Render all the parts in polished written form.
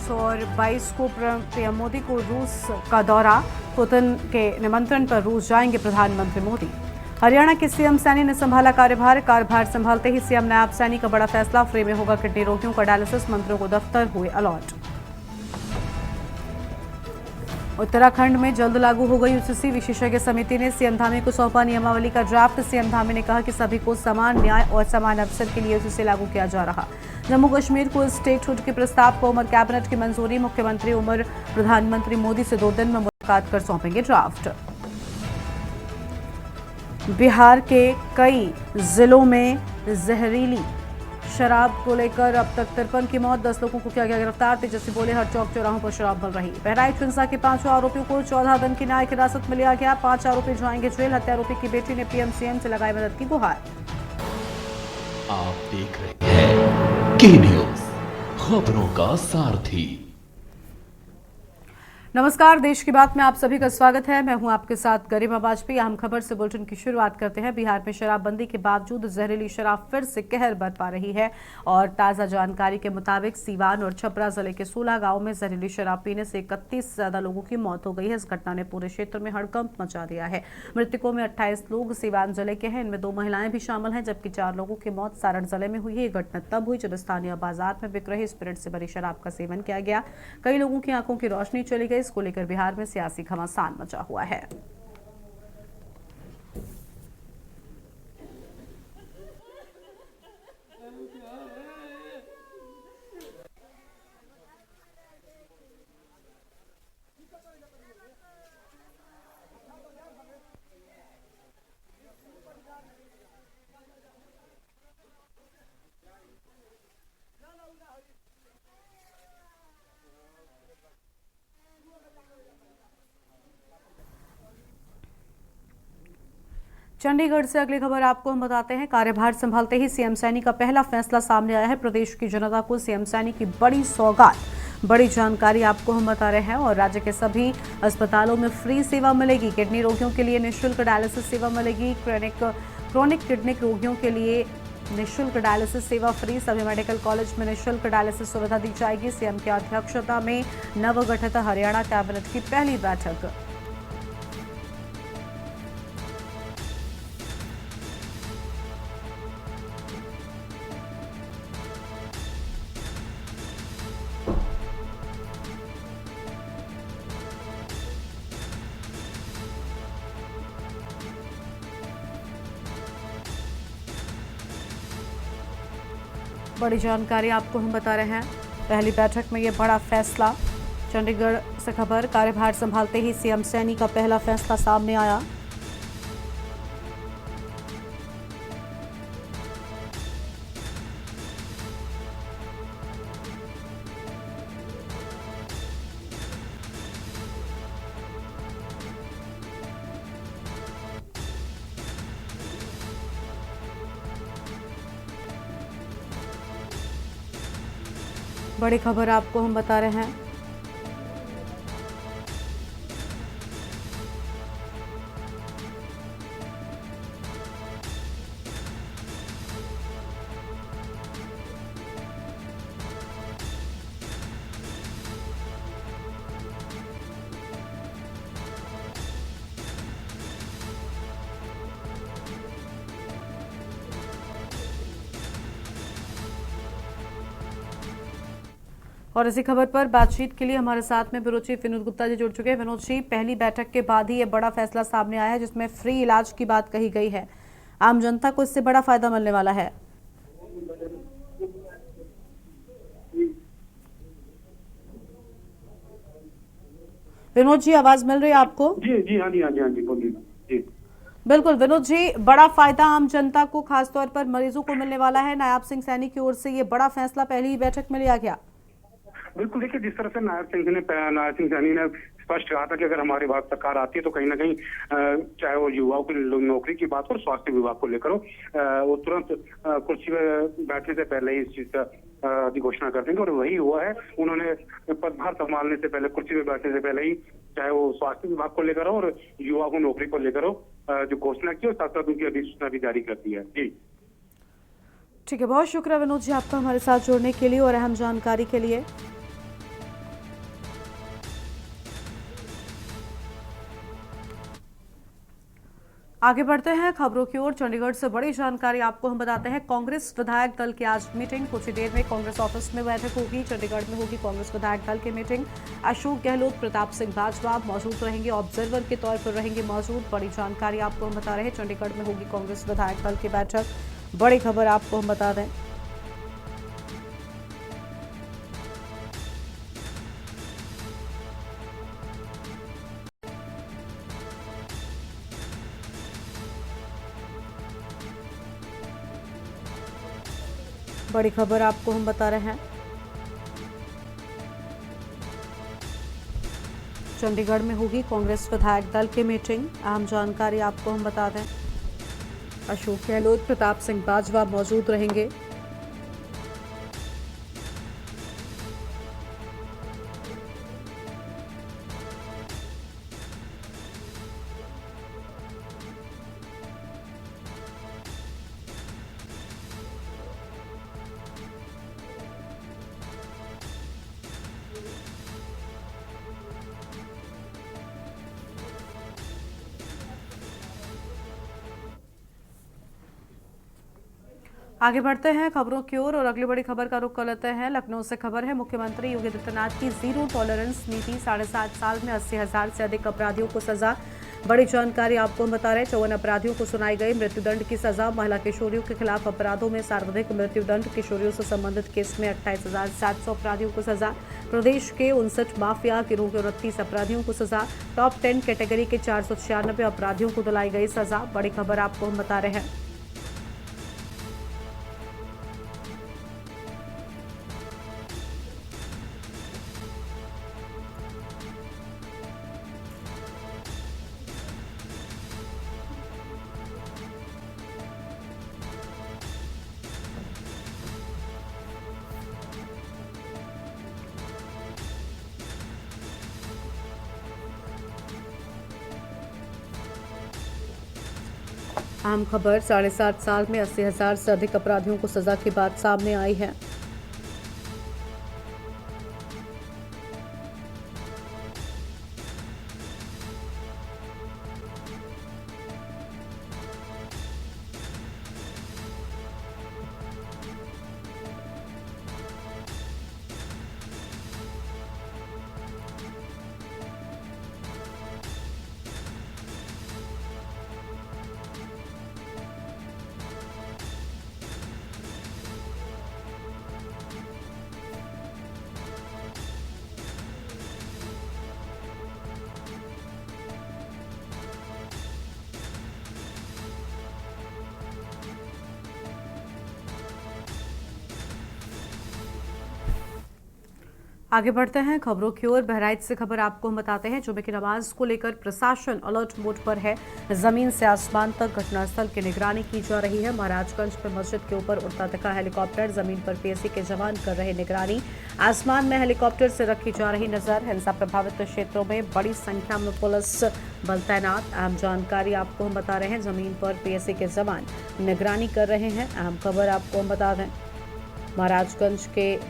2022 को पीएम मोदी को रूस का दौरा, पुतिन के निमंत्रण पर रूस जाएंगे प्रधानमंत्री मोदी। हरियाणा के सीएम सैनी ने संभाला कार्यभार संभालते ही सीएम नायब सैनी का बड़ा फैसला, फ्री में होगा किडनी रोगियों का डायलिसिस, मंत्रियों को दफ्तर हुए अलॉट। उत्तराखंड में जल्द लागू हो गई यूसीसी, विशेषज्ञ समिति ने सीएम धामी को सौंपा नियमावली का ड्राफ्ट। सीएम धामी ने कहा कि सभी को समान न्याय और समान अवसर के लिए यूसीसी लागू किया जा रहा। जम्मू कश्मीर को स्टेटहुड के प्रस्ताव को उमर कैबिनेट की मंजूरी, मुख्यमंत्री उमर प्रधानमंत्री मोदी से 2 दिन में मुलाकात कर सौंपेंगे ड्राफ्ट। बिहार के कई जिलों में जहरीली शराब को लेकर अब तक 53 की मौत, 10 लोगों को किया गया गिरफ्तार। तेजस्वी बोले हर चौक चौराहों पर शराब मिल रही। बहराइच हिंसा के 5 आरोपियों को 14 दिन की न्यायिक हिरासत में लिया गया। 5 आरोपी जाएंगे जेल। हत्यारोपी की बेटी ने पीएम सीएम से लगाई मदद की गुहार। आप देख रहे हैं के न्यूज, खबरों का सारथी। नमस्कार, देश की बात में आप सभी का स्वागत है। मैं हूं आपके साथ गरिमा वाजपेयी। अहम खबर से बुलेटिन की शुरुआत करते हैं। बिहार में शराबबंदी के बावजूद जहरीली शराब फिर से कहर बरपा रही है और ताजा जानकारी के मुताबिक सीवान और छपरा जिले के 16 गांवों में जहरीली शराब पीने से 31 से ज्यादा लोगों की मौत हो गई है। इस घटना ने पूरे क्षेत्र में हड़कंप मचा दिया है। मृतकों में 28 लोग सीवान जिले के हैं, इनमें 2 महिलाएं भी शामिल हैं, जबकि 4 लोगों की मौत सारण जिले में हुई है। ये घटना तब हुई जब स्थानीय बाजार में बिक रही स्पिरिट से भरी शराब का सेवन किया गया। कई लोगों की आंखों की रोशनी चली गई। इसको लेकर बिहार में सियासी घमासान मचा हुआ है। चंडीगढ़ से अगली खबर आपको हम बताते हैं। कार्यभार संभालते ही सीएम सैनी का पहला फैसला सामने आया है। प्रदेश की जनता को सीएम सैनी की बड़ी सौगात, बड़ी जानकारी आपको हम बता रहे हैं। और राज्य के सभी अस्पतालों में फ्री सेवा मिलेगी। किडनी रोगियों के लिए निःशुल्क डायलिसिस सेवा मिलेगी। क्रोनिक किडनी रोगियों के लिए निःशुल्क डायलिसिस सेवा फ्री। सभी मेडिकल कॉलेज में निःशुल्क डायलिसिस सुविधा दी जाएगी। सीएम की अध्यक्षता में नवगठित हरियाणा कैबिनेट की पहली बैठक। बड़ी जानकारी आपको हम बता रहे हैं। पहली बैठक में ये बड़ा फैसला। चंडीगढ़ से खबर, कार्यभार संभालते ही सीएम सैनी का पहला फैसला सामने आया। बड़ी खबर आपको हम बता रहे हैं। और इसी खबर पर बातचीत के लिए हमारे साथ में ब्यूरो चीफ विनोद गुप्ता जी जुड़ चुके हैं। विनोद जी, पहली बैठक के बाद ही ये बड़ा फैसला सामने आया है जिसमें फ्री इलाज की बात कही गई है। आम जनता को इससे बड़ा फायदा मिलने वाला है। विनोद जी, आवाज मिल रही है आपको? जी हाँ जी बोलिए जी। बिल्कुल विनोद जी, बड़ा फायदा आम जनता को, खासतौर पर मरीजों को मिलने वाला है। नायब सिंह सैनी की ओर से ये बड़ा फैसला पहली ही बैठक में लिया गया। बिल्कुल, देखिए जिस तरह से नायब सिंह सैनी ने स्पष्ट कहा था कि अगर हमारी बात सरकार आती है तो कहीं ना कहीं चाहे वो युवाओं की नौकरी की बात हो, स्वास्थ्य विभाग को लेकर हो, वो तुरंत कुर्सी में बैठने से पहले ही इस चीज की घोषणा कर देंगे। और वही हुआ है। उन्होंने पदभार संभालने से पहले, कुर्सी में बैठने से पहले ही, चाहे वो स्वास्थ्य विभाग को लेकर हो और युवाओं को नौकरी को लेकर हो, जो घोषणा की और साथ साथ उनकी अधिसूचना भी जारी कर दी है। जी ठीक है, बहुत शुक्रिया विनोद जी आपका हमारे साथ जुड़ने के लिए और अहम जानकारी के लिए। आगे बढ़ते हैं खबरों की ओर। चंडीगढ़ से बड़ी जानकारी आपको हम बताते हैं। कांग्रेस विधायक दल की आज मीटिंग, कुछ ही देर में कांग्रेस ऑफिस में बैठक होगी। चंडीगढ़ में होगी कांग्रेस विधायक दल की मीटिंग। अशोक गहलोत, प्रताप सिंह बाजवा मौजूद रहेंगे, ऑब्जर्वर के तौर पर रहेंगे मौजूद। बड़ी जानकारी आपको हम बता रहे हैं, चंडीगढ़ में होगी कांग्रेस विधायक दल की बैठक। बड़ी खबर आपको हम बता दें। बड़ी खबर आपको हम बता रहे हैं, चंडीगढ़ में होगी कांग्रेस विधायक दल की मीटिंग। अहम जानकारी आपको हम बता दें, अशोक गहलोत, प्रताप सिंह बाजवा मौजूद रहेंगे। आगे बढ़ते हैं खबरों की ओर और अगली बड़ी खबर का रुख कर लेते हैं। लखनऊ से खबर है, मुख्यमंत्री योगी आदित्यनाथ की जीरो टॉलरेंस नीति, 7.5 साल में 80,000 से अधिक अपराधियों को सजा। बड़ी जानकारी आपको हम बता रहे हैं, 54 अपराधियों को सुनाई गई मृत्युदंड की सजा। महिला किशोरियों के खिलाफ अपराधों में सर्वाधिक मृत्युदंड, किशोरियों से संबंधित केस में 28,700 अपराधियों को सजा। प्रदेश के 59 माफिया गिरोह के 38 अपराधियों को सजा। टॉप 10 कैटेगरी के 496 अपराधियों को दिलाई गई सजा। बड़ी खबर आपको हम बता रहे हैं। अहम खबर, 7.5 साल में 80,000 से अधिक अपराधियों को सजा की बात सामने आई है। आगे बढ़ते हैं खबरों की ओर। बहराइच से खबर आपको हम बताते हैं, जुमे की नमाज को लेकर प्रशासन अलर्ट मोड पर है। जमीन से आसमान तक घटनास्थल की निगरानी की जा रही है। महाराजगंज में मस्जिद के ऊपर उड़ता दिखा हेलीकॉप्टर, जमीन पर पीएसी के जवान कर रहे निगरानी। आसमान में हेलीकॉप्टर से रखी जा रही नजर। हिंसा प्रभावित क्षेत्रों में बड़ी संख्या में पुलिस बल तैनात। अहम जानकारी आपको हम बता रहे हैं, जमीन पर पीएसी के जवान निगरानी कर रहे हैं। अहम खबर आपको हम बता दें, महाराजगंज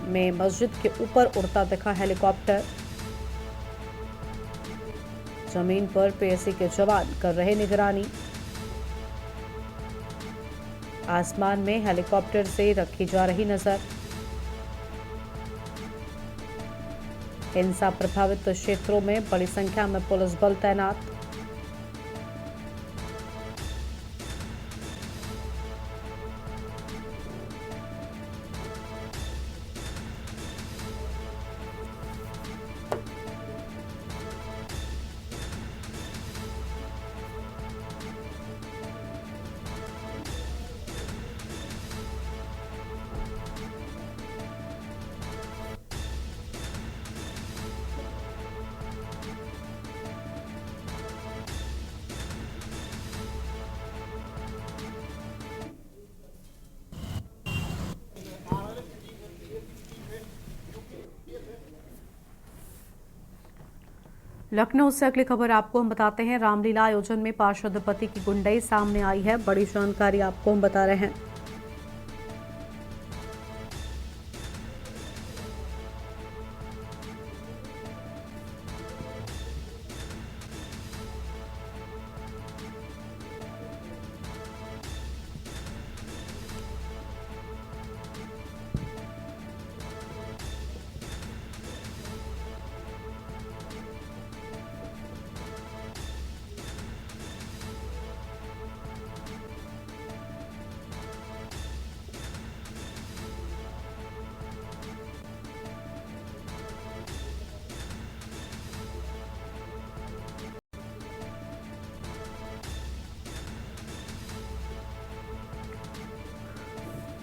में मस्जिद के ऊपर उड़ता दिखा हेलीकॉप्टर, जमीन पर पीएसी के जवान कर रहे निगरानी। आसमान में हेलीकॉप्टर से रखी जा रही नजर। हिंसा प्रभावित क्षेत्रों में बड़ी संख्या में पुलिस बल तैनात। लखनऊ से अगली खबर आपको हम बताते हैं, रामलीला आयोजन में पार्षद पति की गुंडई सामने आई है। बड़ी जानकारी आपको हम बता रहे हैं।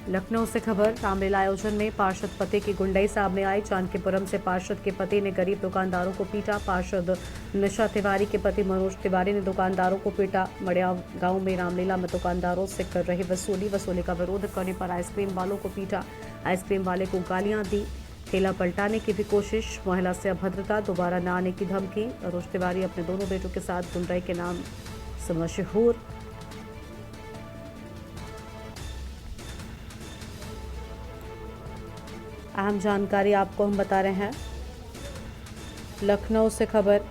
लखनऊ से खबर, रामलीला आयोजन में पार्षद पति की गुंडई सामने आई। जानकीपुरम से पार्षद के पति ने गरीब दुकानदारों को पीटा। पार्षद निशा तिवारी के पति मनोज तिवारी ने दुकानदारों को पीटा। मड़ियाव गांव में रामलीला में दुकानदारों से कर रहे वसूली का विरोध करने पर आइसक्रीम वालों को पीटा। आइसक्रीम वाले को गालियां दी। ठेला पलटाने की भी कोशिश। महिला से अभद्रता, दोबारा न आने की धमकी। मनोज तिवारी अपने दोनों बेटों के साथ गुंडई के नाम से मशहूर। अहम जानकारी आपको हम बता रहे हैं। लखनऊ से खबर,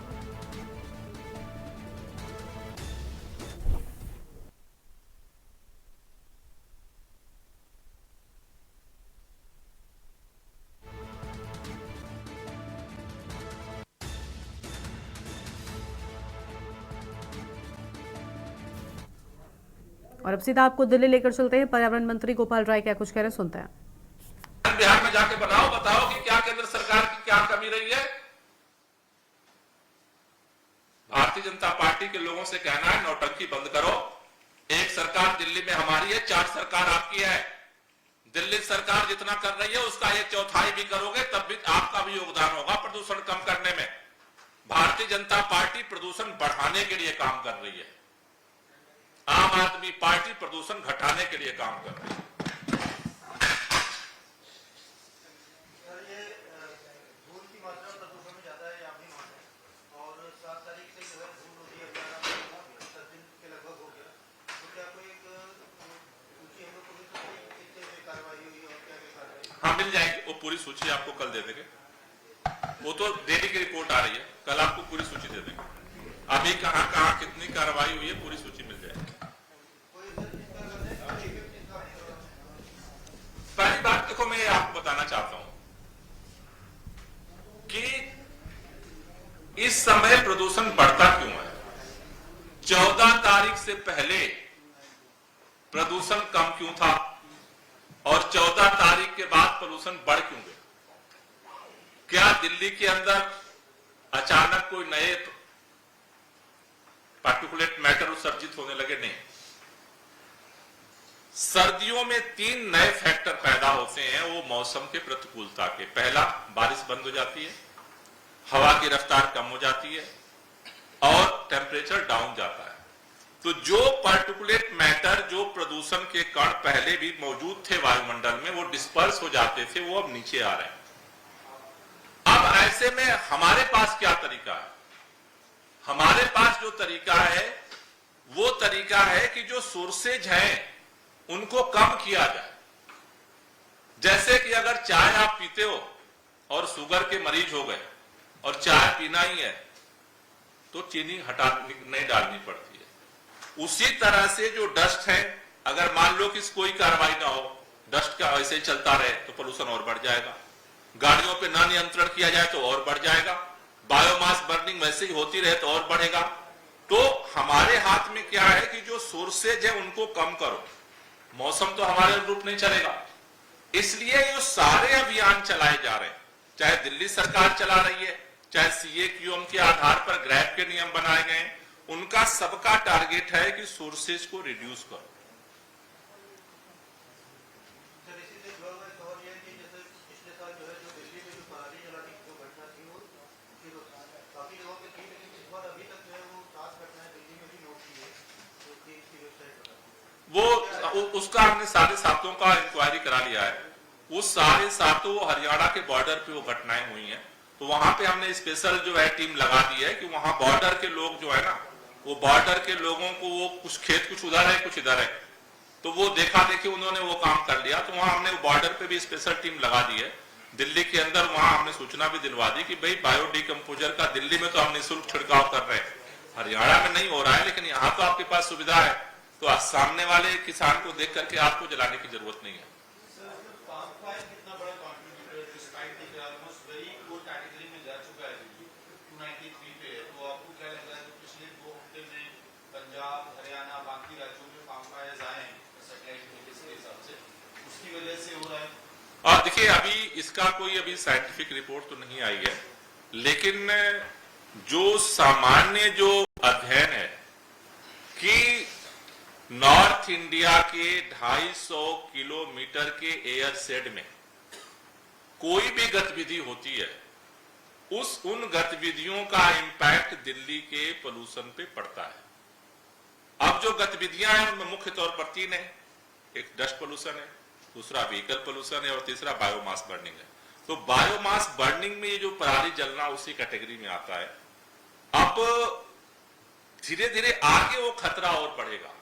और अब सीधा आपको दिल्ली लेकर चलते हैं। पर्यावरण मंत्री गोपाल राय क्या कुछ कह रहे हैं, सुनते हैं। बिहार में जाके बताओ कि क्या केंद्र सरकार की क्या कमी रही है। भारतीय जनता पार्टी के लोगों से कहना है नौटंकी बंद करो। एक सरकार दिल्ली में हमारी है, 4 सरकार आपकी है। दिल्ली सरकार जितना कर रही है उसका 1/4 भी करोगे तब भी आपका भी योगदान होगा प्रदूषण कम करने में। भारतीय जनता पार्टी प्रदूषण बढ़ाने के लिए काम कर रही है। आम आदमी पार्टी प्रदूषण घटाने के लिए काम कर रही है। हाँ, मिल जाएगी वो पूरी सूची आपको कल दे देंगे। वो तो डेली की रिपोर्ट आ रही है, कल आपको पूरी सूची दे देंगे। अभी कहाँ कहाँ कितनी कार्रवाई हुई है पूरी सूची मिल जाएगी। पहली बात देखो, मैं आपको बताना चाहता हूं कि इस समय प्रदूषण बढ़ता क्यों है। 14 तारीख से पहले प्रदूषण कम क्यों था और 14 तारीख के बाद प्रदूषण बढ़ क्यों गया। क्या दिल्ली के अंदर अचानक कोई नए पार्टिकुलेट मैटर उत्सर्जित होने लगे? नहीं। सर्दियों में 3 नए फैक्टर पैदा होते हैं वो मौसम के प्रतिकूलता के। पहला, बारिश बंद हो जाती है, हवा की रफ्तार कम हो जाती है और टेम्परेचर डाउन जाता है। तो जो पार्टिकुलेट मैटर, जो प्रदूषण के कण पहले भी मौजूद थे वायुमंडल में, वो डिस्पर्स हो जाते थे, वो अब नीचे आ रहे हैं। अब ऐसे में हमारे पास क्या तरीका है? हमारे पास जो तरीका है वो तरीका है कि जो सोर्सेज हैं उनको कम किया जाए। जैसे कि अगर चाय आप पीते हो और शुगर के मरीज हो गए और चाय पीना ही है तो चीनी नहीं डालनी पड़ती है। उसी तरह से जो डस्ट है, अगर मान लो कि कोई कार्रवाई ना हो, डस्ट का ऐसे ही चलता रहे तो पोल्यूशन और बढ़ जाएगा। गाड़ियों पे ना नियंत्रण किया जाए तो और बढ़ जाएगा। बायोमास बर्निंग वैसे ही होती रहे तो और बढ़ेगा। तो हमारे हाथ में क्या है कि जो सोर्सेज है उनको कम करो। मौसम तो हमारे अनुरूप नहीं चलेगा, इसलिए ये सारे अभियान चलाए जा रहे हैं। चाहे दिल्ली सरकार चला रही है, चाहे CAQM के आधार पर ग्रैब के नियम बनाए गए हैं, उनका सबका टारगेट है कि सोर्सेज को रिड्यूस करो। वो उसका हमने सारे 7 का इंक्वायरी करा लिया है। वो सारे 7 हरियाणा के बॉर्डर पे वो घटनाएं हुई हैं। तो वहां पे हमने स्पेशल जो है टीम लगा दी है कि वहां बॉर्डर के लोग जो है ना, वो बॉर्डर के लोगों को, वो कुछ खेत कुछ उधर है कुछ इधर है, तो वो देखा देखी उन्होंने वो काम कर लिया। तो वहां हमने बॉर्डर पे भी स्पेशल टीम लगा दी है। दिल्ली के अंदर वहां हमने सूचना भी दिलवा दी कि भाई बायो डिकम्पोजर का दिल्ली में तो हम निःशुल्क छिड़काव कर रहे हैं, हरियाणा में नहीं हो रहा है, लेकिन यहाँ तो आपके पास सुविधा है, तो सामने वाले किसान को देख करके आपको जलाने की जरूरत नहीं है। और देखिए, अभी इसका कोई अभी साइंटिफिक रिपोर्ट तो नहीं आई है, लेकिन जो सामान्य जो अध्ययन है कि नॉर्थ नॉर्थ इंडिया के 250 किलोमीटर के एयर शेड में कोई भी गतिविधि होती है, उन गतिविधियों का इंपैक्ट दिल्ली के पोल्यूशन पे पड़ता है। अब जो गतिविधियां हैं उनमें मुख्य तौर पर 3 है। एक डस्ट पोल्यूशन है, दूसरा व्हीकल पोल्यूशन है और तीसरा बायोमास बर्निंग है। तो बायोमास बर्निंग में ये जो पराली जलना उसी कैटेगरी में आता है। अब धीरे धीरे आगे वो खतरा और बढ़ेगा,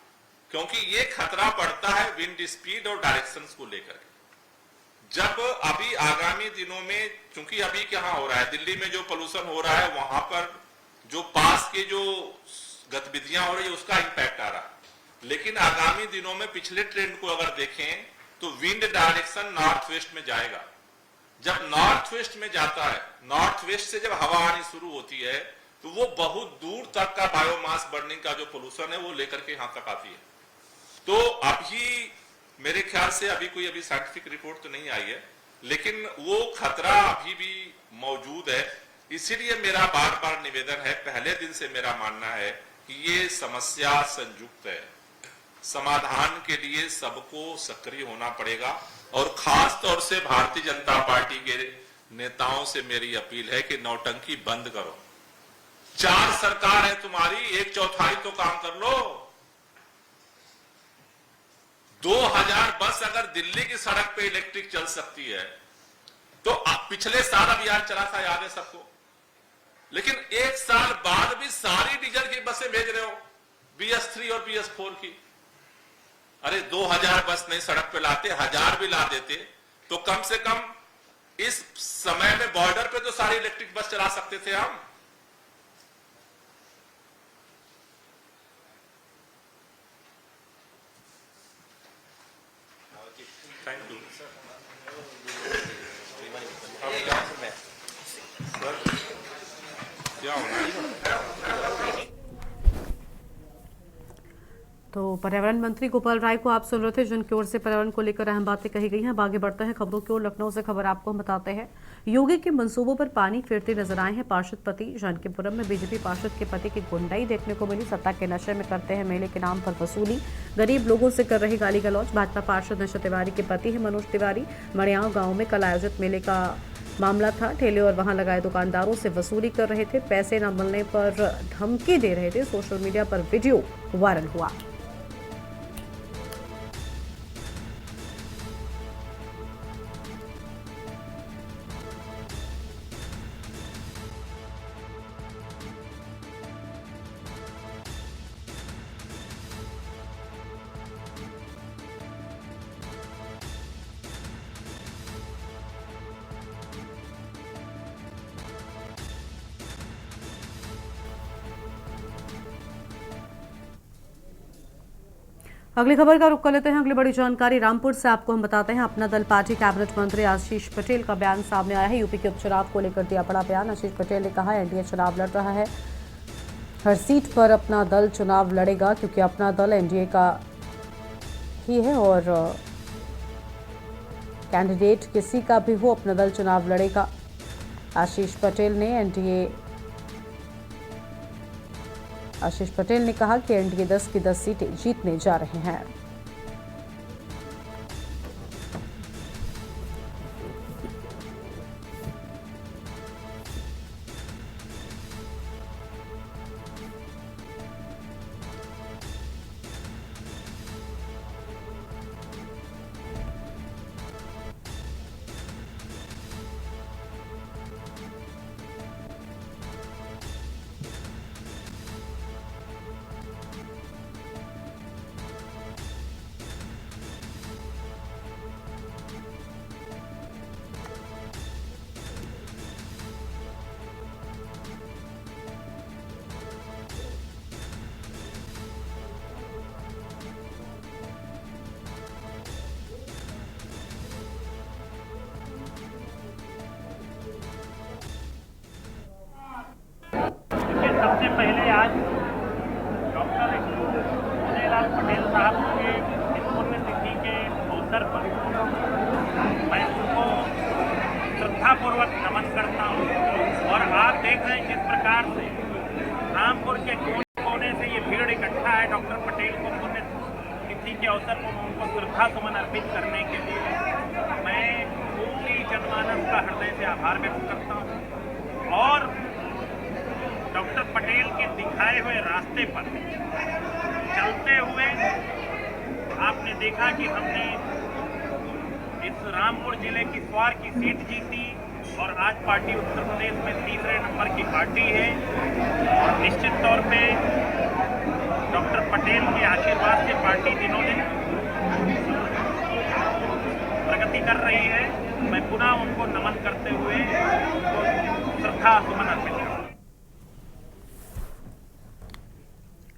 क्योंकि ये खतरा बढ़ता है विंड स्पीड और डायरेक्शंस को लेकर के। जब अभी आगामी दिनों में, चूंकि अभी क्या हो रहा है, दिल्ली में जो पोल्यूशन हो रहा है वहां पर जो पास के जो गतिविधियां हो रही है उसका इंपैक्ट आ रहा है, लेकिन आगामी दिनों में पिछले ट्रेंड को अगर देखें तो विंड डायरेक्शन नॉर्थ वेस्ट में जाएगा। जब नॉर्थ वेस्ट में जाता है, नॉर्थ वेस्ट से जब हवा आनी शुरू होती है तो वो बहुत दूर तक का बायोमास बर्निंग का जो पोल्यूशन है वो लेकर के यहां तक आती है। तो अभी मेरे ख्याल से अभी साइंटिफिक रिपोर्ट तो नहीं आई है, लेकिन वो खतरा अभी भी मौजूद है। इसीलिए मेरा बार बार निवेदन है, पहले दिन से मेरा मानना है कि ये समस्या संयुक्त है, समाधान के लिए सबको सक्रिय होना पड़ेगा। और खास तौर से भारतीय जनता पार्टी के नेताओं से मेरी अपील है कि नौटंकी बंद करो। 4 सरकार है तुम्हारी, 1/4 तो काम कर लो। 2000 बस अगर दिल्ली की सड़क पे इलेक्ट्रिक चल सकती है तो पिछले साल अभियान चला था, याद है सबको, लेकिन 1 साल बाद भी सारी डीजल की बसें भेज रहे हो, BS3 और BS4 की। अरे 2000 बस नहीं सड़क पे लाते, 1000 भी ला देते तो कम से कम इस समय में बॉर्डर पे तो सारी इलेक्ट्रिक बस चला सकते थे हम। थैंक यू क्या होना। तो पर्यावरण मंत्री गोपाल राय को आप सुन रहे थे, जिनकी ओर से पर्यावरण को लेकर अहम बातें कही गई हैं। अब आगे बढ़ते हैं खबरों की ओर। लखनऊ से खबर आपको हम बताते हैं। योगी के मंसूबों पर पानी फेरते नजर आए हैं पार्षद पति। जानकीपुरम में बीजेपी पार्षद के पति की गुंडाई देखने को मिली। सत्ता के नशे में करते हैं मेले के नाम पर वसूली, गरीब लोगों से कर रही गाली गलौज। भाजपा पार्षद नशा तिवारी के पति है मनोज तिवारी। मड़ियाव गाँव में कल आयोजित मेले का मामला था। ठेले और वहां लगाए दुकानदारों से वसूली कर रहे थे, पैसे न मिलने पर धमकी दे रहे थे। सोशल मीडिया पर वीडियो वायरल हुआ। अगली खबर का रुख कर लेते हैं। अगली बड़ी जानकारी रामपुर से आपको हम बताते हैं। अपना दल पार्टी कैबिनेट मंत्री आशीष पटेल का बयान सामने आया है। यूपी के उपचुनाव को लेकर दिया बड़ा बयान। आशीष पटेल ने कहा एनडीए चुनाव लड़ रहा है, हर सीट पर अपना दल चुनाव लड़ेगा, क्योंकि अपना दल एनडीए का ही है और कैंडिडेट किसी का भी हो अपना दल चुनाव लड़ेगा। आशीष पटेल ने कहा कि एनडीए 10 की 10 सीटें जीतने जा रहे हैं। सबसे पहले आज डॉक्टर उदयलाल पटेल साहब के इस पुण्यतिथि के अवसर पर मैं उनको श्रद्धापूर्वक नमन करता हूँ। और आप देख रहे हैं किस प्रकार से रामपुर के कोने कोने से ये भीड़ इकट्ठा है डॉक्टर पटेल को पुण्यतिथि आभार व्यक्त करता हूँ और डॉक्टर पटेल के दिखाए हुए रास्ते पर चलते हुए आपने देखा कि हमने इस रामपुर जिले की स्वार की सीट जीती और आज पार्टी उत्तर प्रदेश में तीसरे नंबर की पार्टी है और निश्चित तौर पे डॉक्टर पटेल के आशीर्वाद से पार्टी दिनों दिन प्रगति कर रही है। मैं पुनः उनको नमन करते हुए उनको श्रद्धा सुमन अर्पित करता हूं।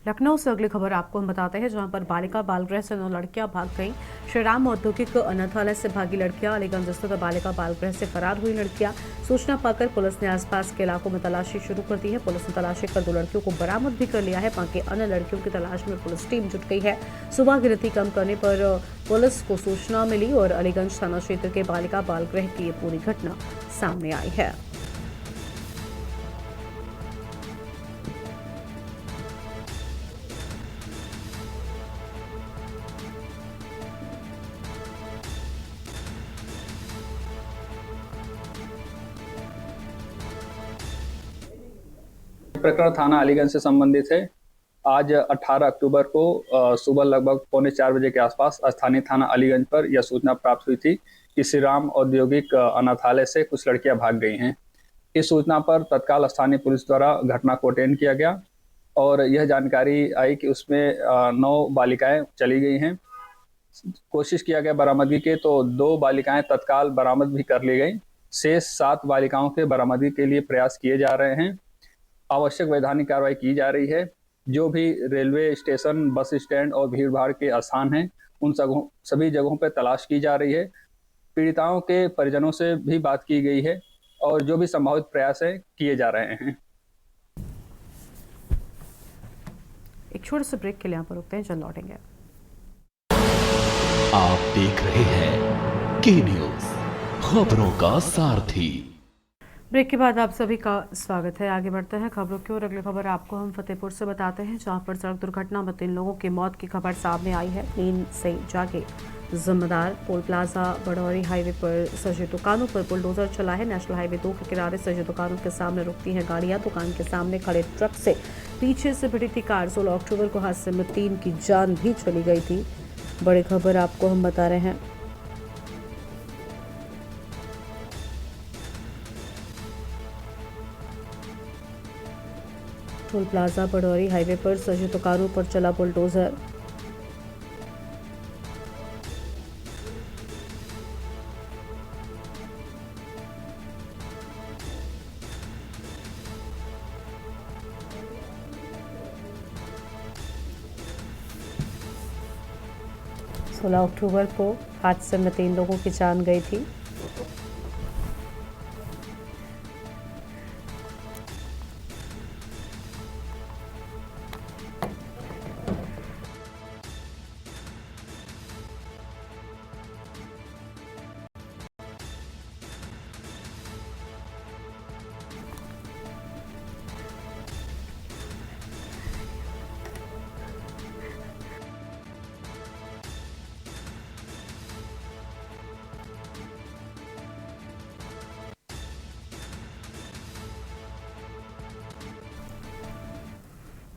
लखनऊ से अगली खबर आपको हम बताते हैं, जहां पर बालिका बाल गृह से 9 लड़कियां भाग गईं। श्री राम औद्योगिक अनाथालय से भागी लड़कियां अलीगंज स्थित बालिका बाल गृह से फरार हुई लड़कियां। सूचना पाकर पुलिस ने आसपास के इलाकों में तलाशी शुरू कर दी है। पुलिस ने तलाशी कर 2 लड़कियों को बरामद भी कर लिया है। बाकी अन्य लड़कियों की तलाश में पुलिस टीम जुट गई है। सुबह गिनती कम करने पर पुलिस को सूचना मिली और अलीगंज थाना क्षेत्र के बालिका बाल गृह की ये पूरी घटना सामने आई है। प्रकरण थाना अलीगंज से संबंधित है। आज 18 अक्टूबर को सुबह लगभग 3:45 बजे के आसपास स्थानीय थाना अलीगंज पर यह सूचना प्राप्त हुई थी कि श्री राम औद्योगिक अनाथालय से कुछ लड़कियां भाग गई हैं। इस सूचना पर तत्काल स्थानीय पुलिस द्वारा घटना को अटेंड किया गया और यह जानकारी आई कि उसमें 9 बालिकाएं चली गई हैं। कोशिश किया गया बरामदगी के, तो 2 बालिकाएं तत्काल बरामद भी कर ली गई। शेष 7 बालिकाओं के बरामदगी के लिए प्रयास किए जा रहे हैं। आवश्यक वैधानिक कार्रवाई की जा रही है। जो भी रेलवे स्टेशन, बस स्टैंड और भीड़ भाड़ के स्थान हैं, उन सभी जगहों पर तलाश की जा रही है। पीड़िताओं के परिजनों से भी बात की गई है और जो भी संभावित प्रयास है किए जा रहे हैं। एक छोटे से ब्रेक के लिए यहाँ पर रुकते हैं, जल्द लौटेंगे। आप देख रहे हैं के न्यूज, खबरों का सारथी। ब्रेक के बाद आप सभी का स्वागत है। आगे बढ़ते हैं खबरों की ओर। अगली खबर आपको हम फतेहपुर से बताते हैं, जहां पर सड़क दुर्घटना में 3 लोगों की मौत की खबर सामने आई है। नींद से जागे जिम्मेदार। टोल प्लाजा बड़ौरी हाईवे पर सजी दुकानों पर बुलडोजर चला है। नेशनल हाईवे 2 के किनारे सजी दुकानों के सामने रुकती हैं गाड़ियां। दुकान के सामने खड़े ट्रक से पीछे से भिड़ी थी कार। 16 अक्टूबर को हादसे में 3 की जान भी चली गई थी। बड़ी खबर आपको हम बता रहे हैं। टोल प्लाजा बड़ौरी हाईवे पर सजी दुकानों पर चला बुलडोजर। अक्टूबर को हादसे में 3 लोगों की जान गई थी।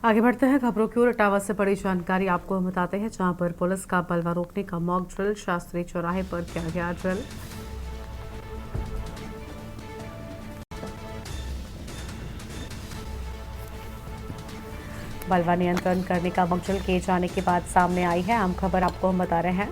आगे बढ़ते हैं खबरों की ओर। इटावा से बड़ी जानकारी आपको हम बताते हैं, जहां पर पुलिस का बलवा रोकने का मॉक ड्रिल शास्त्री चौराहे पर किया गया ड्रिल। बलवा नियंत्रण करने का मॉक ड्रिल किए जाने की बात सामने आई है। आम खबर आपको हम बता रहे हैं।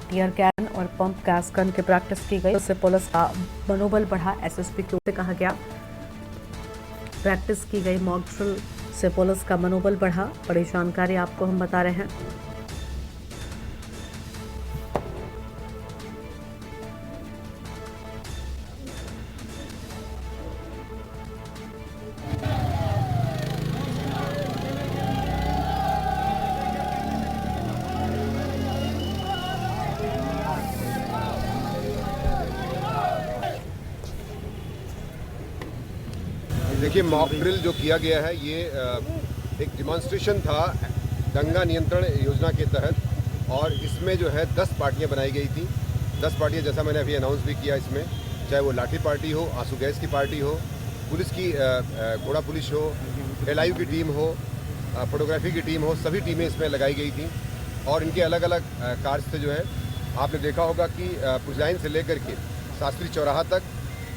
टीयर गैन और पंप गैस गन की प्रैक्टिस की गई। उससे पुलिस का मनोबल बढ़ा। एसएसपी की ओर से कहा गया प्रैक्टिस की गई मॉक ड्रिल से पुलिस का मनोबल बढ़ा। बड़ी जानकारी आपको हम बता रहे हैं। देखिए, मॉक ड्रिल जो किया गया है ये एक डिमॉन्स्ट्रेशन था दंगा नियंत्रण योजना के तहत, और इसमें जो है 10 पार्टियां बनाई गई थी। 10 पार्टियां, जैसा मैंने अभी अनाउंस भी किया, इसमें चाहे वो लाठी पार्टी हो, आंसू गैस की पार्टी हो, पुलिस की घोड़ा पुलिस हो, LIU की टीम हो, फोटोग्राफी की टीम हो, सभी टीमें इसमें लगाई गई थी। और इनके अलग अलग कार्य से जो है आपने देखा होगा कि पुलिस लाइन से लेकर के शास्त्री चौराहा तक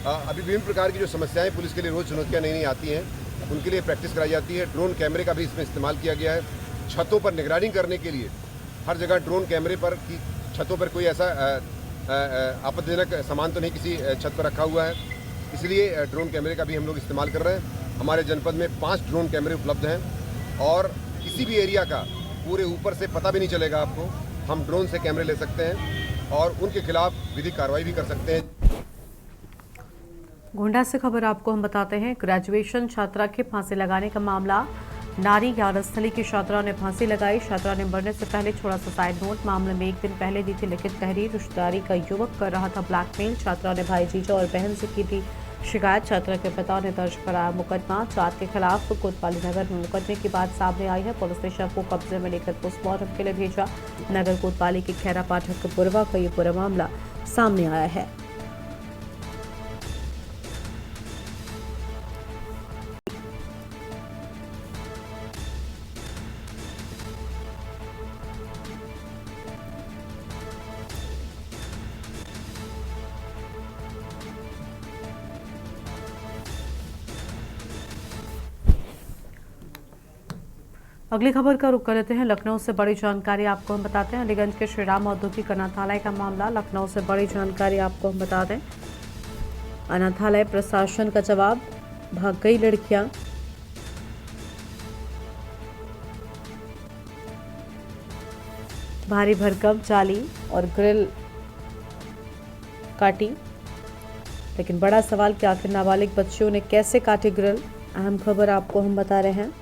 अभी विभिन्न प्रकार की जो समस्याएं पुलिस के लिए रोज़ चुनौतियां नई नई आती हैं, उनके लिए प्रैक्टिस कराई जाती है। ड्रोन कैमरे का भी इसमें इस्तेमाल किया गया है। छतों पर निगरानी करने के लिए हर जगह ड्रोन कैमरे पर की छतों पर कोई ऐसा आपत्तिजनक सामान तो नहीं किसी छत पर रखा हुआ है, इसलिए ड्रोन कैमरे का भी हम लोग इस्तेमाल कर रहे हैं। हमारे जनपद में 5 ड्रोन कैमरे उपलब्ध हैं और किसी भी एरिया का पूरे ऊपर से पता भी नहीं चलेगा आपको। हम ड्रोन से कैमरे ले सकते हैं और उनके खिलाफ विधिक कार्रवाई भी कर सकते हैं। गोंडा से खबर आपको हम बताते हैं। ग्रेजुएशन छात्रा के फांसी लगाने का मामला। नारी ज्ञानस्थली की छात्रा ने फांसी लगाई। छात्रा ने मरने से पहले छोड़ा सुसाइड नोट। मामले में 1 दिन पहले दी थी लिखित तहरीर। रिश्तेदारी का युवक कर रहा था ब्लैकमेल। छात्रा ने भाई जीजा और बहन से की थी शिकायत। छात्रा के पिता ने दर्ज कराया मुकदमा। 4 के खिलाफ कोतवाली नगर में मुकदमे की बात सामने आई है। पुलिस ने शव को कब्जे में लेकर पोस्टमार्टम के लिए भेजा। नगर कोतवाली के खैरा पाठक बुरवा का ये पूरा मामला सामने आया है। अगली खबर का रुख कर लेते हैं। लखनऊ से बड़ी जानकारी आपको हम बताते हैं। अलीगंज के श्री राम औद्योगिक अनाथालय का मामला। लखनऊ से बड़ी जानकारी आपको हम बता दें। अनाथालय प्रशासन का जवाब, भाग गई लड़कियां। भारी भरकम जाली और ग्रिल काटी, लेकिन बड़ा सवाल कि आखिर नाबालिग बच्चियों ने कैसे काटी ग्रिल। अहम खबर आपको हम बता रहे हैं।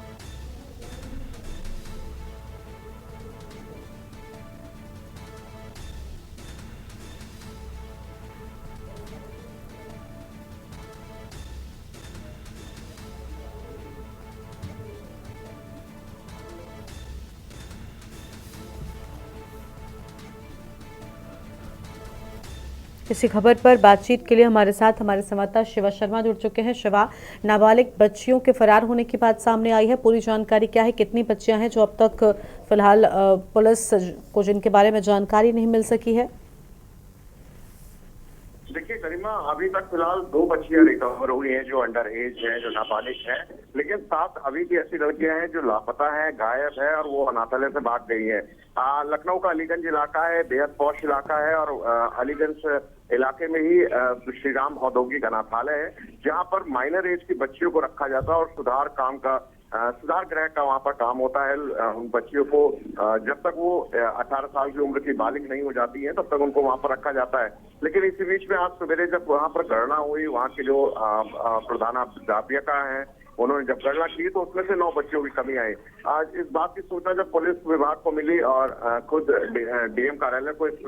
इसी खबर पर बातचीत के लिए हमारे साथ हमारे संवाददाता शिवा शर्मा जुड़ चुके हैं। शिवा, नाबालिग बच्चियों के फरार होने की बात सामने आई है, पूरी जानकारी क्या है? कितनी बच्चियां हैं जो अब तक फिलहाल पुलिस को जिनके बारे में जानकारी नहीं मिल सकी है? देखिए गरिमा, अभी तक फिलहाल 2 बच्चियां रिकवर हुई हैं जो अंडर एज हैं, जो नाबालिग हैं, लेकिन 7 अभी भी ऐसी लड़कियां हैं जो लापता हैं, गायब है और वो अनाथालय से भाग गई है। लखनऊ का अलीगंज इलाका है, बेहद पौष इलाका है और अलीगंज इलाके में ही श्री राम औद्योगिक अनाथालय है, जहां पर माइनर एज की बच्चियों को रखा जाता है और सुधार गृह का वहां पर काम होता है। उन बच्चियों को जब तक वो 18 साल की उम्र की बालिग नहीं हो जाती है तब तक उनको वहां पर रखा जाता है। लेकिन इसी बीच में आज सवेरे जब वहां पर गणना हुई, वहां के जो प्रधानाध्यापिका हैं उन्होंने जब गणना की तो उसमें से 9 बच्चियों की कमी आई। आज इस बात की सूचना जब पुलिस विभाग को मिली और खुद DM कार्यालय को इस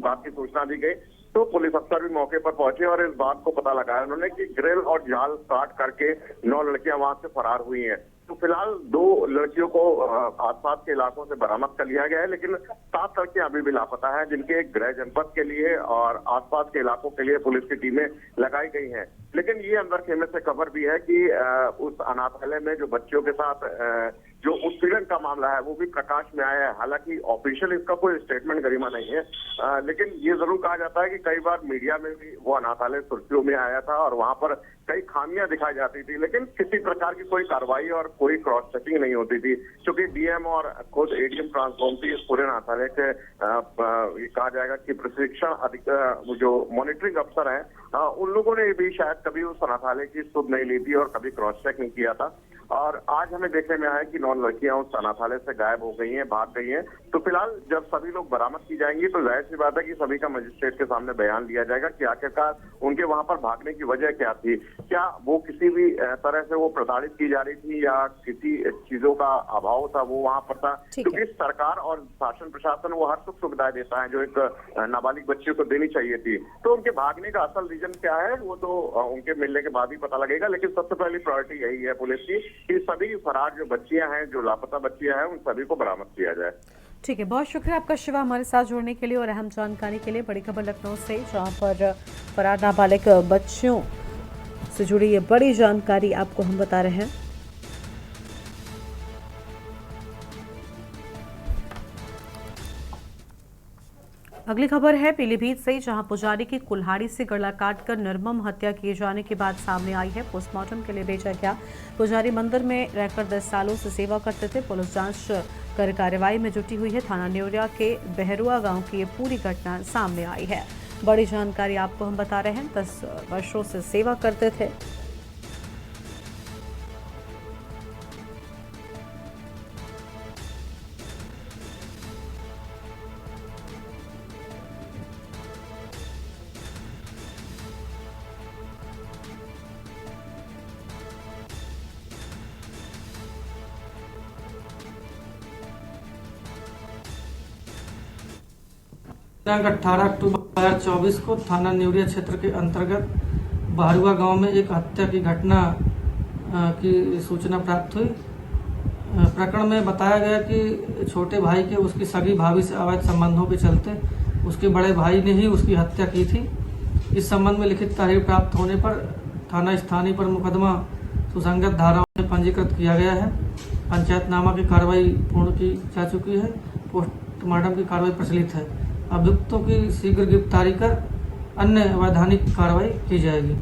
बात की सूचना दी गई तो पुलिस अफसर भी मौके पर पहुंचे और इस बात को पता लगाया उन्होंने कि ग्रिल और जाल काट करके 9 लड़कियां वहां से फरार हुई हैं। तो फिलहाल 2 लड़कियों को आसपास के इलाकों से बरामद कर लिया गया है, लेकिन 7 लड़कियां अभी भी लापता है, जिनके गृह जनपद के लिए और आसपास के इलाकों के लिए पुलिस की टीमें लगाई गई हैं। लेकिन ये अंदर खेमे से खबर भी है कि उस अनाथालय में जो बच्चियों के साथ जो उत्पीड़न का मामला है वो भी प्रकाश में आया है। हालांकि ऑफिशियल इसका कोई स्टेटमेंट गरिमा नहीं है, लेकिन ये जरूर कहा जाता है कि कई बार मीडिया में भी वो अनाथालय सुर्खियों में आया था और वहां पर कई खामियां दिखाई जाती थी, लेकिन किसी प्रकार की कोई कार्रवाई और कोई क्रॉस चेकिंग नहीं होती थी। क्योंकि DM और खुद ADM ट्रांसफॉर्मती इस पूरे अनाथालय के कहा जाएगा कि प्रशिक्षण जो मॉनिटरिंग अफसर हैं उन लोगों ने भी शायद कभी उस अनाथालय की सुध नहीं ली थी और कभी क्रॉस चेक नहीं किया था। और आज हमें देखने में आया कि 9 लड़कियां उस अनाथालय से गायब हो गई हैं, भाग गई हैं। तो फिलहाल जब सभी लोग बरामद की जाएंगी तो जाहिर सी बात है कि सभी का मजिस्ट्रेट के सामने बयान लिया जाएगा कि आखिरकार उनके वहां पर भागने की वजह क्या थी। क्या वो किसी भी तरह से वो प्रताड़ित की जा रही थी या किसी चीजों का अभाव था वो वहां पर था, क्योंकि सरकार और शासन प्रशासन वो हर सुख सुविधाएं देता है जो एक नाबालिग बच्चे को देनी चाहिए थी। तो उनके भागने का असल रीजन क्या है वो तो उनके मिलने के बाद ही पता लगेगा, लेकिन सबसे पहली प्रायोरिटी यही है पुलिस की कि सभी फरार जो बच्चियां हैं, जो लापता बच्चियां हैं, उन सभी को बरामद किया जाए। ठीक है, बहुत शुक्रिया आपका शिवा हमारे साथ जुड़ने के लिए और अहम जानकारी के लिए। बड़ी खबर लखनऊ से, जहां पर फरार नाबालिग बच्चियों से जुड़ी ये बड़ी जानकारी आपको हम बता रहे हैं। अगली खबर है पीलीभीत से, जहां पुजारी की कुल्हाड़ी से गला काटकर निर्मम हत्या किए जाने की बात सामने आई है। पोस्टमार्टम के लिए भेजा गया। पुजारी मंदिर में रहकर 10 सालों से सेवा करते थे। पुलिस जांच कर कार्रवाई में जुटी हुई है। थाना न्योरिया के बहरुआ गांव की ये पूरी घटना सामने आई है। बड़ी जानकारी आपको हम बता रहे हैं। 10 वर्षों से सेवा करते थे। दिनांक 18 अक्टूबर 2024 को थाना न्योरिया क्षेत्र के अंतर्गत बहरुआ गांव में एक हत्या की घटना की सूचना प्राप्त हुई। प्रकरण में बताया गया कि छोटे भाई के उसकी सगी भाभी से अवैध संबंधों के चलते उसके बड़े भाई ने ही उसकी हत्या की थी। इस संबंध में लिखित तहरीर प्राप्त होने पर थाना स्थानीय पर मुकदमा सुसंगत धाराओं में पंजीकृत किया गया है। पंचायतनामा की कार्रवाई पूर्ण की जा चुकी है। पोस्टमार्टम की कार्रवाई प्रचलित है। अभियुक्तों की शीघ्र गिरफ्तारी कर अन्य वैधानिक कार्रवाई की जाएगी।